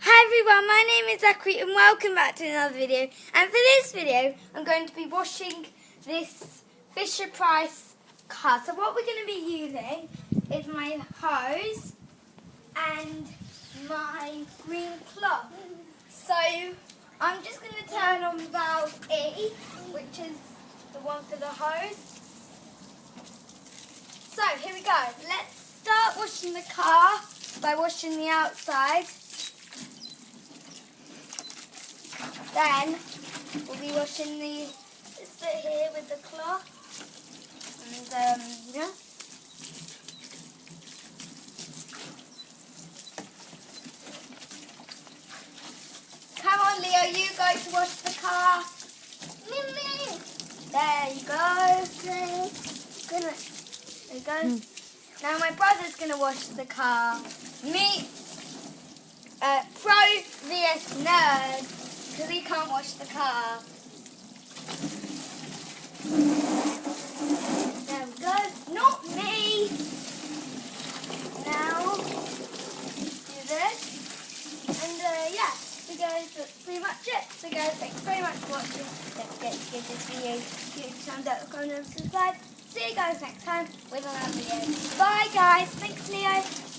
Hi everyone, my name is Zachary and welcome back to another video. And for this video, I'm going to be washing this Fisher-Price car. So what we're going to be using is my hose and my green cloth. So I'm just going to turn on valve E, which is the one for the hose. So here we go. Let's start washing the car by washing the outside. Then we'll be washing this bit here with the cloth. And yeah. Come on, Leo, you go to wash the car. There you go. There you go. Now my brother's gonna wash the car. Me, pro vs nerd. Because he can't wash the car. There we go. Not me. Now, do this. And yeah, so guys, that's pretty much it. So guys, thanks very much for watching. Don't forget to give this video a huge thumbs up, comment and subscribe. See you guys next time with another video. Bye guys. Thanks Leo.